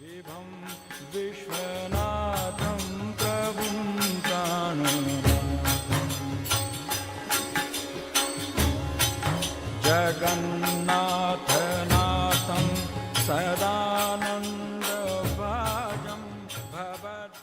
शिवं विश्वनाथं प्रभुं जगन्नाथनाथं सदानन्दभाजं भवद्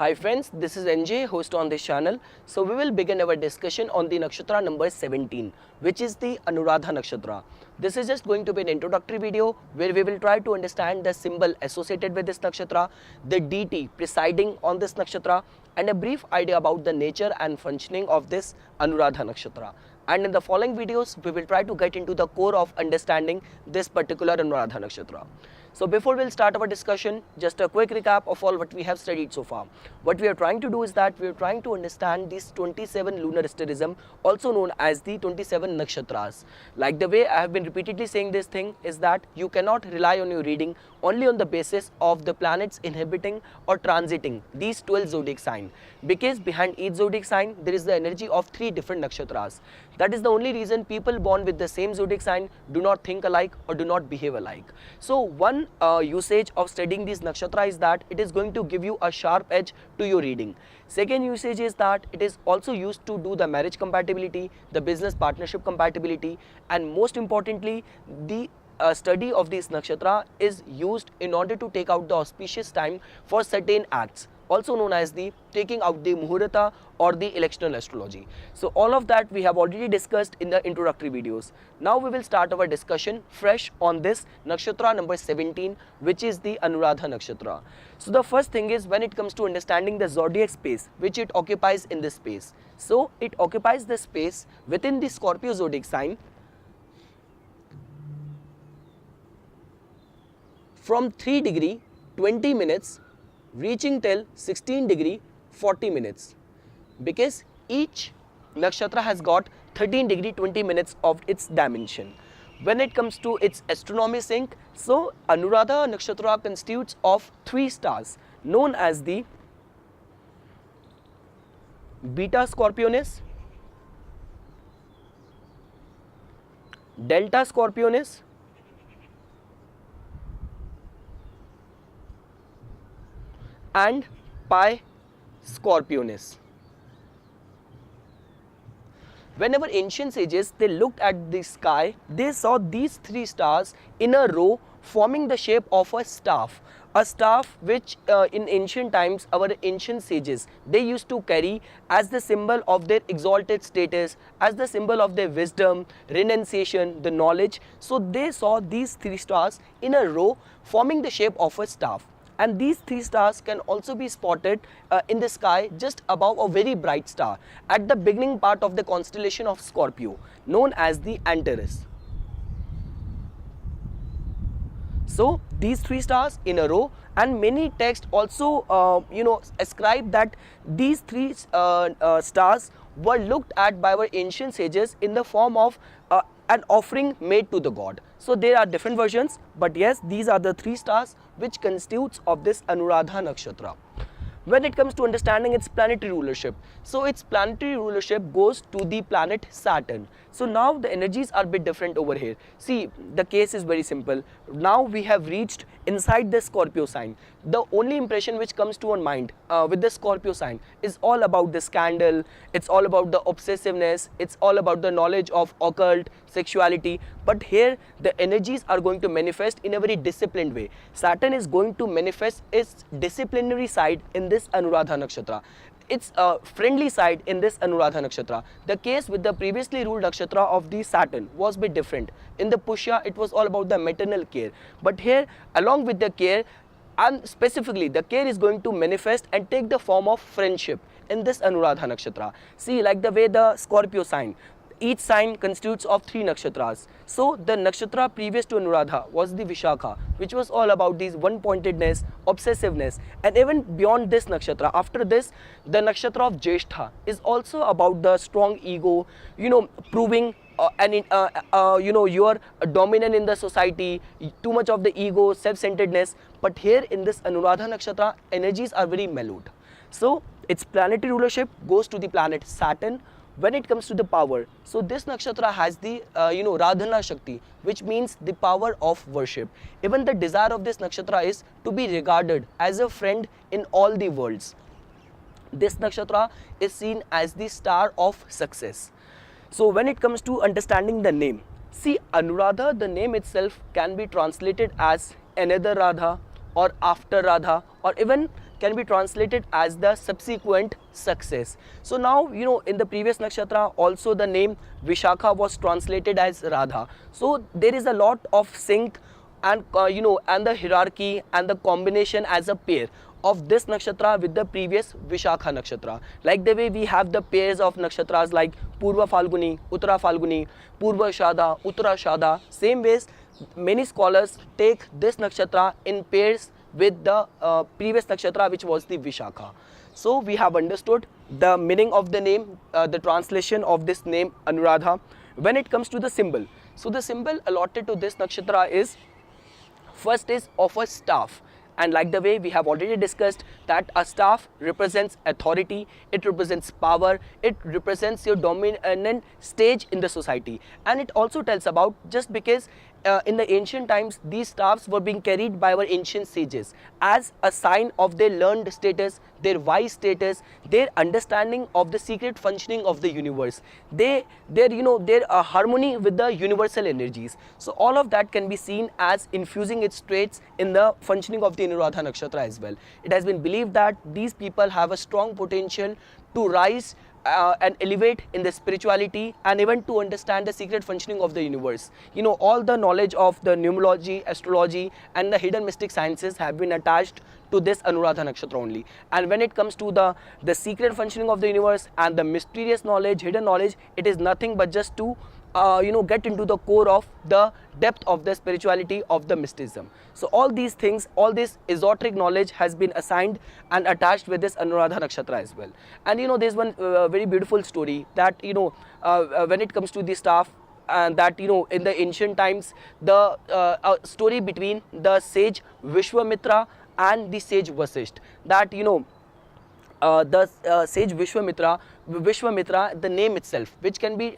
Hi friends, this is NJ, host on this channel. So we will begin our discussion on the Nakshatra number 17, which is the Anuradha Nakshatra. This is just going to be an introductory video where we will try to understand the symbol associated with this Nakshatra, the deity presiding on this Nakshatra, and a brief idea about the nature and functioning of this Anuradha Nakshatra. And in the following videos, we will try to get into the core of understanding this particular Anuradha Nakshatra. So before we'll start our discussion, just a quick recap of all what we have studied so far. What we are trying to do is that we are trying to understand these 27 lunar asterism, also known as the 27 Nakshatras. Like the way I have been repeatedly saying this thing is that you cannot rely on your reading only on the basis of the planets inhabiting or transiting these 12 zodiac signs, because behind each zodiac sign there is the energy of 3 different Nakshatras. That is the only reason people born with the same zodiac sign do not think alike or do not behave alike. So one usage of studying these nakshatra is that it is going to give you a sharp edge to your reading. Second usage is that it is also used to do the marriage compatibility, the business partnership compatibility, and most importantly, the study of this nakshatra is used in order to take out the auspicious time for certain acts, also known as the taking out the muhurta or the electional astrology. So all of that we have already discussed in the introductory videos. Now we will start our discussion fresh on this nakshatra number 17, which is the Anuradha Nakshatra. So the first thing is, when it comes to understanding the zodiac space which it occupies in this space. So it occupies the space within the Scorpio zodiac sign from 3 degree 20 minutes reaching till 16 degree 40 minutes, because each nakshatra has got 13 degree 20 minutes of its dimension. When it comes to its astronomy sync, so Anuradha Nakshatra constitutes of 3 stars known as the Beta Scorpionis, Delta Scorpionis, and Pi Scorpionis. Whenever ancient sages they looked at the sky, they saw these 3 stars in a row forming the shape of a staff which in ancient times our ancient sages they used to carry as the symbol of their exalted status, as the symbol of their wisdom, renunciation, the knowledge. So they saw these 3 stars in a row forming the shape of a staff. And these 3 stars can also be spotted in the sky just above a very bright star at the beginning part of the constellation of Scorpio, known as the Antares. So these 3 stars in a row, and many texts also ascribe that these 3 stars were looked at by our ancient sages in the form of an offering made to the god. So there are different versions, but yes, these are the 3 stars which constitutes of this Anuradha Nakshatra. When it comes to understanding its planetary rulership, so its planetary rulership goes to the planet Saturn. So now the energies are a bit different over here. See, the case is very simple. Now we have reached inside the Scorpio sign. The only impression which comes to our mind with the Scorpio sign is all about the scandal, it's all about the obsessiveness, it's all about the knowledge of occult, sexuality. But here the energies are going to manifest in a very disciplined way. Saturn is going to manifest its disciplinary side in this Anuradha Nakshatra. Its friendly side in this Anuradha Nakshatra. The case with the previously ruled nakshatra of the Saturn was a bit different. In the Pushya, it was all about the maternal care. But here, along with the care, and specifically the care is going to manifest and take the form of friendship in this Anuradha Nakshatra. See, like the way the Scorpio sign, each sign constitutes of 3 nakshatras. So the nakshatra previous to Anuradha was the Vishakha, which was all about these one-pointedness, obsessiveness, and even beyond this nakshatra, after this, the nakshatra of Jyeshtha is also about the strong ego, proving you are dominant in the society, too much of the ego, self-centeredness. But here in this Anuradha Nakshatra, energies are very mellowed. So its planetary rulership goes to the planet Saturn, when it comes to the power, so this nakshatra has the Radhana Shakti, which means the power of worship. Even the desire of this nakshatra is to be regarded as a friend in all the worlds. This nakshatra is seen as the star of success. So when it comes to understanding the name, see, Anuradha, the name itself can be translated as another Radha or after Radha, or even can be translated as the subsequent success. So now, in the previous nakshatra also the name Vishakha was translated as Radha. So there is a lot of sync and and the hierarchy and the combination as a pair of this nakshatra with the previous Vishakha nakshatra. Like the way we have the pairs of nakshatras like Purva Falguni, Uttara Falguni, Purva Shada, Uttara Shada. Same ways, many scholars take this nakshatra in pairs with the previous nakshatra, which was the Vishakha. So we have understood the meaning of the name, the translation of this name Anuradha. When it comes to the symbol, so the symbol allotted to this nakshatra is, first is of a staff. And like the way we have already discussed, that a staff represents authority, it represents power, it represents your dominant stage in the society. And it also tells about, just because in the ancient times these staffs were being carried by our ancient sages as a sign of their learned status, their wise status, their understanding of the secret functioning of the universe, their harmony with the universal energies. So all of that can be seen as infusing its traits in the functioning of the Anuradha Nakshatra as well. It has been believed that these people have a strong potential to rise and elevate in the spirituality, and even to understand the secret functioning of the universe. All the knowledge of the numerology, astrology and the hidden mystic sciences have been attached to this Anuradha Nakshatra only. And when it comes to the secret functioning of the universe and the mysterious knowledge, hidden knowledge, it is nothing but just to get into the core of the depth of the spirituality of the mysticism. So all these things, all this esoteric knowledge has been assigned and attached with this Anuradha Nakshatra as well. And there's one very beautiful story that when it comes to the staff, and that in the ancient times, the story between the sage Vishwamitra and the sage Vasisht, that the sage Vishwamitra, the name itself, which can be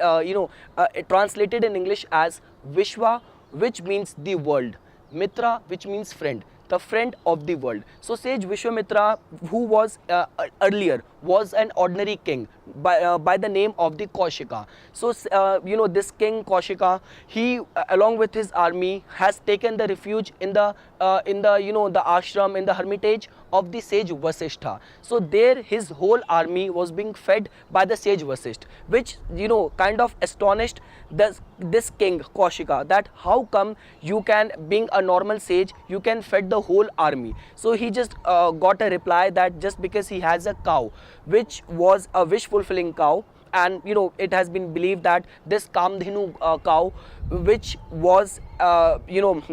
translated in English as Vishwa, which means the world, Mitra, which means friend, the friend of the world. So sage Vishwamitra, who was earlier was an ordinary king by the name of the Kaushika. So this king Kaushika, he along with his army has taken the refuge in the the ashram, in the hermitage of the sage Vasishtha. So there his whole army was being fed by the sage Vasisht, which kind of astonished this king Kaushika, that how come you can, being a normal sage, you can fed the whole army. So he just got a reply that just because he has a cow which was a wish fulfilling cow, and it has been believed that this Kamdhenu cow, which was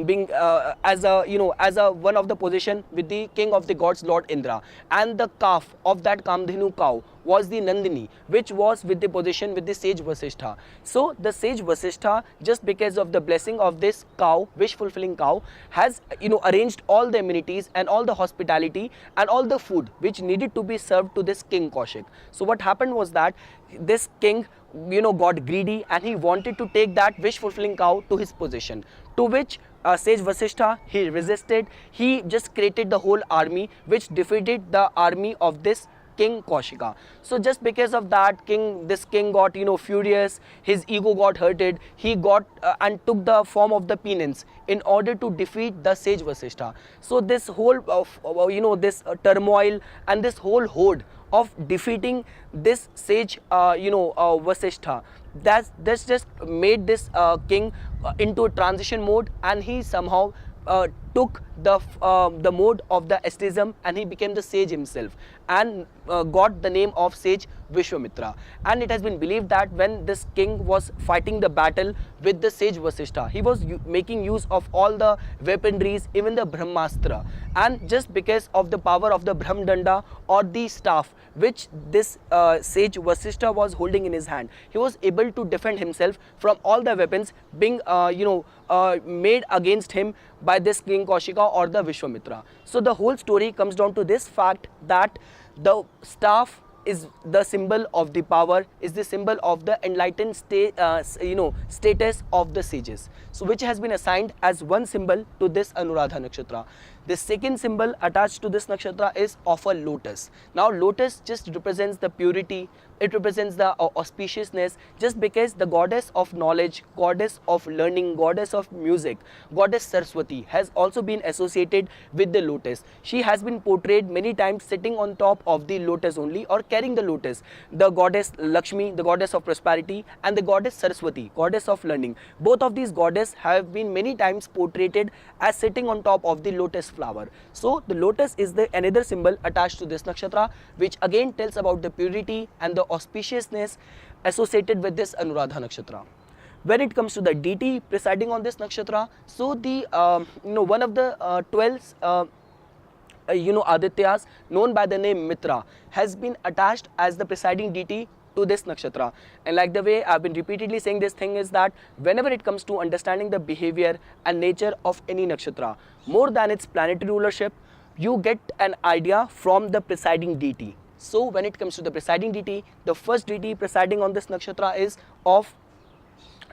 being as a one of the position with the king of the gods, Lord Indra, and the calf of that Kamdhenu cow was the Nandini, which was with the position with the sage Vasishtha. So the sage Vasishtha, just because of the blessing of this cow, wish fulfilling cow, has arranged all the amenities and all the hospitality and all the food which needed to be served to this king Kaushik. So what happened was that this king got greedy, and he wanted to take that wish fulfilling cow to his possession, to which sage Vasishtha, he resisted. He just created the whole army which defeated the army of this king Kaushika. So just because of that, this king got furious, his ego got hurted, he got and took the form of the penance in order to defeat the sage Vasishtha. So this whole this turmoil and this whole horde of defeating this sage Vasishtha, that's just made this king into a transition mode, and he somehow took the mode of the asceticism, and he became the sage himself, and got the name of sage Vishwamitra. And it has been believed that when this king was fighting the battle with the sage Vasishtha, he was making use of all the weaponries, even the Brahmastra, and just because of the power of the Brahmdanda, or the staff which this sage Vasishtha was holding in his hand, he was able to defend himself from all the weapons being made against him by this king Kaushika or the Vishwamitra. So the whole story comes down to this fact that the staff is the symbol of the power, is the symbol of the enlightened status of the sages. So which has been assigned as one symbol to this Anuradha Nakshatra. The second symbol attached to this nakshatra is of a lotus. Now lotus just represents the purity, it represents the auspiciousness, just because the goddess of knowledge, goddess of learning, goddess of music, goddess Saraswati has also been associated with the lotus. She has been portrayed many times sitting on top of the lotus only, or carrying the lotus. The goddess Lakshmi, the goddess of prosperity, and the goddess Saraswati, goddess of learning, both of these goddesses have been many times portrayed as sitting on top of the lotus flower. So the lotus is the another symbol attached to this nakshatra, which again tells about the purity and the auspiciousness associated with this Anuradha Nakshatra. When it comes to the deity presiding on this nakshatra, so the one of the 12 Adityas, known by the name Mitra, has been attached as the presiding deity to this nakshatra. And like the way I've been repeatedly saying this thing is that whenever it comes to understanding the behavior and nature of any nakshatra, more than its planetary rulership, you get an idea from the presiding deity. So when it comes to the presiding deity, the first deity presiding on this nakshatra is of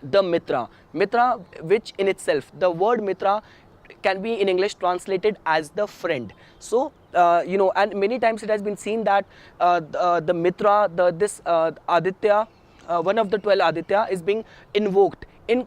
the Mitra. Mitra, which in itself, the word Mitra can be in English translated as the friend. So and many times it has been seen that the Mitra, this Aditya, one of the 12 Aditya, is being invoked in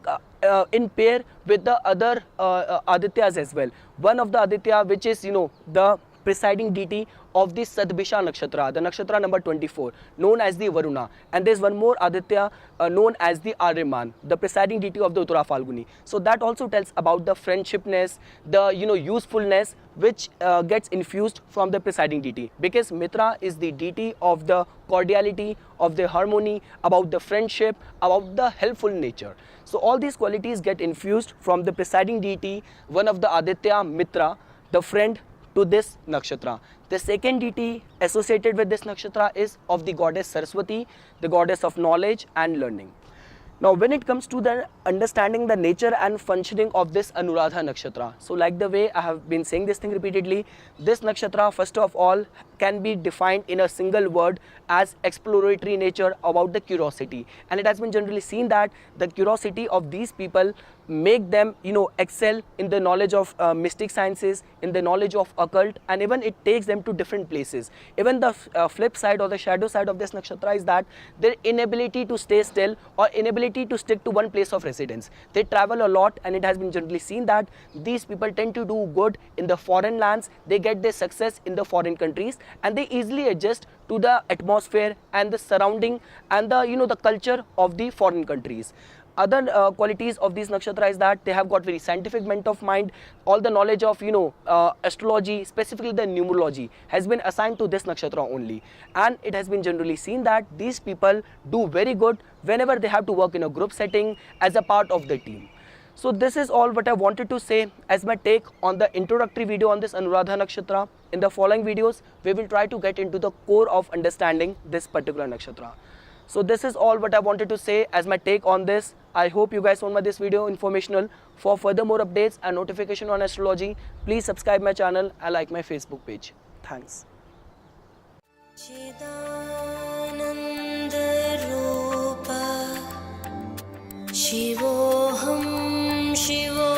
pair with the other Adityas as well. One of the Aditya, which is the presiding deity of the Sadbisha Nakshatra, the Nakshatra number 24, known as the Varuna. And there is one more Aditya known as the Aryaman, the presiding deity of the Uttara Falguni. So that also tells about the friendshipness, the usefulness which gets infused from the presiding deity, because Mitra is the deity of the cordiality, of the harmony, about the friendship, about the helpful nature. So all these qualities get infused from the presiding deity, one of the Aditya, Mitra, the friend to this nakshatra. The second deity associated with this nakshatra is of the goddess Saraswati, the goddess of knowledge and learning. Now when it comes to the understanding the nature and functioning of this Anuradha Nakshatra, so like the way I have been saying this thing repeatedly, this nakshatra first of all can be defined in a single word as exploratory nature, about the curiosity. And it has been generally seen that the curiosity of these people make them excel in the knowledge of mystic sciences, in the knowledge of occult, and even it takes them to different places. Even the flip side or the shadow side of this nakshatra is that their inability to stay still or inability to stick to one place of residence. They travel a lot, and it has been generally seen that these people tend to do good in the foreign lands, they get their success in the foreign countries, and they easily adjust to the atmosphere and the surrounding and the culture of the foreign countries. Other qualities of these nakshatra is that they have got very scientific bent of mind. All the knowledge of astrology, specifically the numerology, has been assigned to this nakshatra only. And it has been generally seen that these people do very good whenever they have to work in a group setting as a part of the team. So this is all what I wanted to say as my take on the introductory video on this Anuradha Nakshatra. In the following videos, we will try to get into the core of understanding this particular nakshatra. So this is all what I wanted to say as my take on this. I hope you guys found this video informational. For further more updates and notification on astrology, please subscribe my channel and like my Facebook page. Thanks. Shivoham, Shivoham.